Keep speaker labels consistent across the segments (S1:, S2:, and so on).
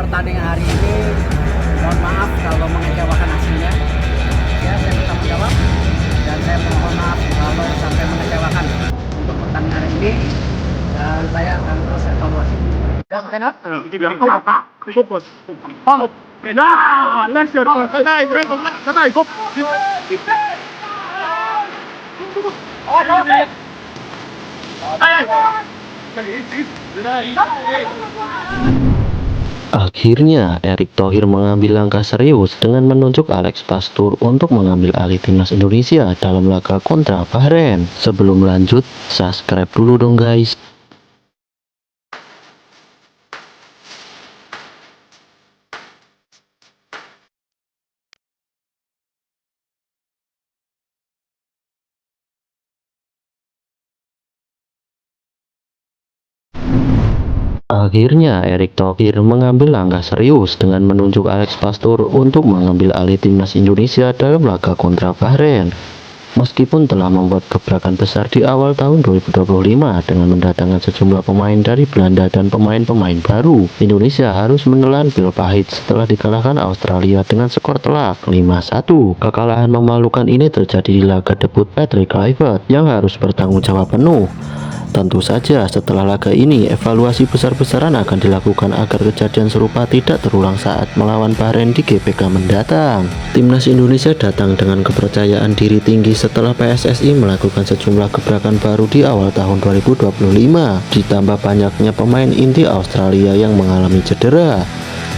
S1: pertandingan hari ini, mohon maaf kalau mengecewakan hasilnya. Ya, saya bertanggung jawab dan saya mohon maaf kalau sampai mengecewakan untuk pertandingan hari ini, dan saya akan terus evaluasi.
S2: Akhirnya, Erick Thohir mengambil langkah serius dengan menunjuk Alex Pastur untuk mengambil alih timnas Indonesia dalam laga kontra Bahrain. Sebelum lanjut, subscribe dulu dong guys. Akhirnya, Erick Thohir mengambil langkah serius dengan menunjuk Alex Pastur untuk mengambil alih timnas Indonesia dalam laga kontra Bahrain. Meskipun telah membuat gebrakan besar di awal tahun 2025 dengan mendatangkan sejumlah pemain dari Belanda dan pemain-pemain baru, Indonesia harus menelan pil pahit setelah dikalahkan Australia dengan skor telak 5-1. Kekalahan memalukan ini terjadi di laga debut Patrick Kluivert yang harus bertanggung jawab penuh. Tentu saja setelah laga ini, evaluasi besar-besaran akan dilakukan agar kejadian serupa tidak terulang saat melawan Bahrain di GBK mendatang. Timnas Indonesia datang dengan kepercayaan diri tinggi setelah PSSI melakukan sejumlah gebrakan baru di awal tahun 2025, ditambah banyaknya pemain inti Australia yang mengalami cedera.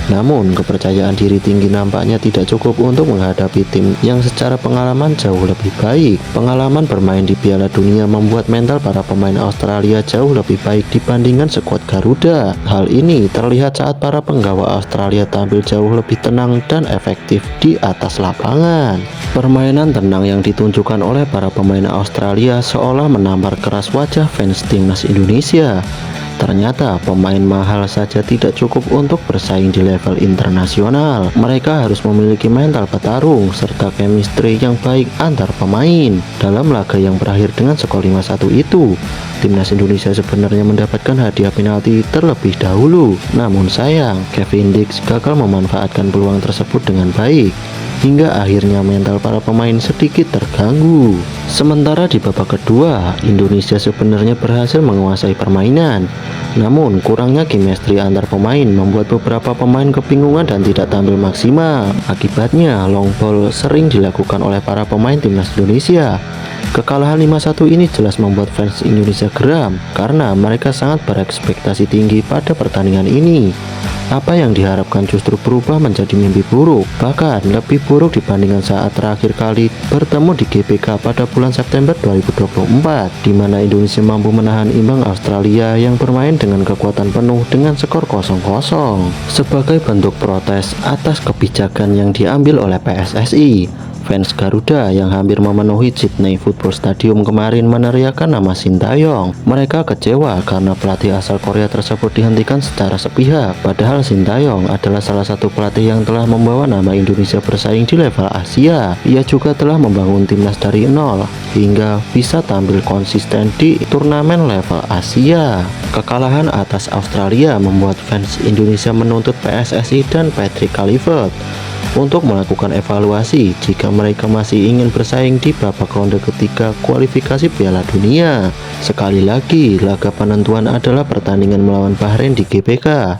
S2: Namun, kepercayaan diri tinggi nampaknya tidak cukup untuk menghadapi tim yang secara pengalaman jauh lebih baik. Pengalaman bermain di Piala Dunia membuat mental para pemain Australia jauh lebih baik dibandingkan skuad Garuda. Hal ini terlihat saat para penggawa Australia tampil jauh lebih tenang dan efektif di atas lapangan. Permainan tenang yang ditunjukkan oleh para pemain Australia seolah menampar keras wajah fans timnas Indonesia. Ternyata pemain mahal saja tidak cukup untuk bersaing di level internasional. Mereka harus memiliki mental petarung serta chemistry yang baik antar pemain. Dalam laga yang berakhir dengan skor 5-1 itu, timnas Indonesia sebenarnya mendapatkan hadiah penalti terlebih dahulu. Namun sayang, Kevin Dix gagal memanfaatkan peluang tersebut dengan baik, hingga akhirnya mental para pemain sedikit terganggu. Sementara di babak kedua, Indonesia sebenarnya berhasil menguasai permainan. Namun, kurangnya chemistry antar pemain membuat beberapa pemain kebingungan dan tidak tampil maksimal. Akibatnya, long ball sering dilakukan oleh para pemain timnas Indonesia. Kekalahan 5-1 ini jelas membuat fans Indonesia geram karena mereka sangat berekspektasi tinggi pada pertandingan ini. Apa yang diharapkan justru berubah menjadi mimpi buruk, bahkan lebih buruk dibandingkan saat terakhir kali bertemu di GBK pada bulan September 2024, di mana Indonesia mampu menahan imbang Australia yang bermain dengan kekuatan penuh dengan skor 0-0. Sebagai bentuk protes atas kebijakan yang diambil oleh PSSI, fans Garuda yang hampir memenuhi Sydney Football Stadium kemarin meneriakkan nama Sintayong. Mereka kecewa karena pelatih asal Korea tersebut dihentikan secara sepihak. Padahal Sintayong adalah salah satu pelatih yang telah membawa nama Indonesia bersaing di level Asia. Ia juga telah membangun timnas dari nol hingga bisa tampil konsisten di turnamen level Asia. Kekalahan atas Australia membuat fans Indonesia menuntut PSSI dan Patrick Kluivert untuk melakukan evaluasi jika mereka masih ingin bersaing di babak ronde ketiga kualifikasi Piala Dunia. Sekali lagi, laga penentuan adalah pertandingan melawan Bahrain di GBK.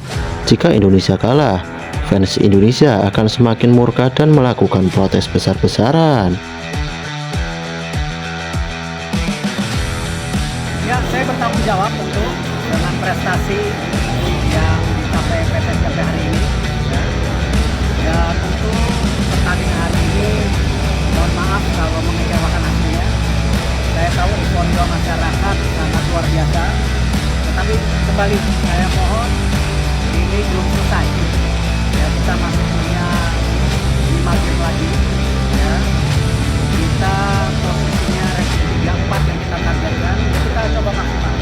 S2: Jika Indonesia kalah, fans Indonesia akan semakin murka dan melakukan protes besar-besaran.
S1: Ya, saya bertanggung jawab tentu dengan prestasi yang dicapai PSSI sampai hari ini. Ya, tentu pertandingan hari ini, mohon maaf kalau mengecewakan hasilnya. Saya tahu respon masyarakat sangat luar biasa, tetapi kembali saya mohon, ini belum selesai. Ya, kita masih punya 5 game lagi. Ya, kita posisinya ranking 3-4 yang kita targetkan, ya kita coba maksimal.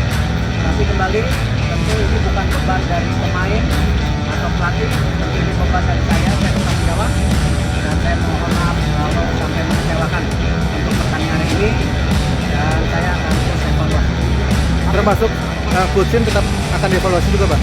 S1: Tapi kembali, tentu ini bukan beban dari pemain atau pelatih, tentu ini beban dari saya bertanggung jawab, dan saya mohon maaf kalau sampai mengecewakan untuk pertandingan hari ini, dan saya akan terus evaluasi.
S3: Termasuk Coach Shin tetap akan dievaluasi juga, Pak?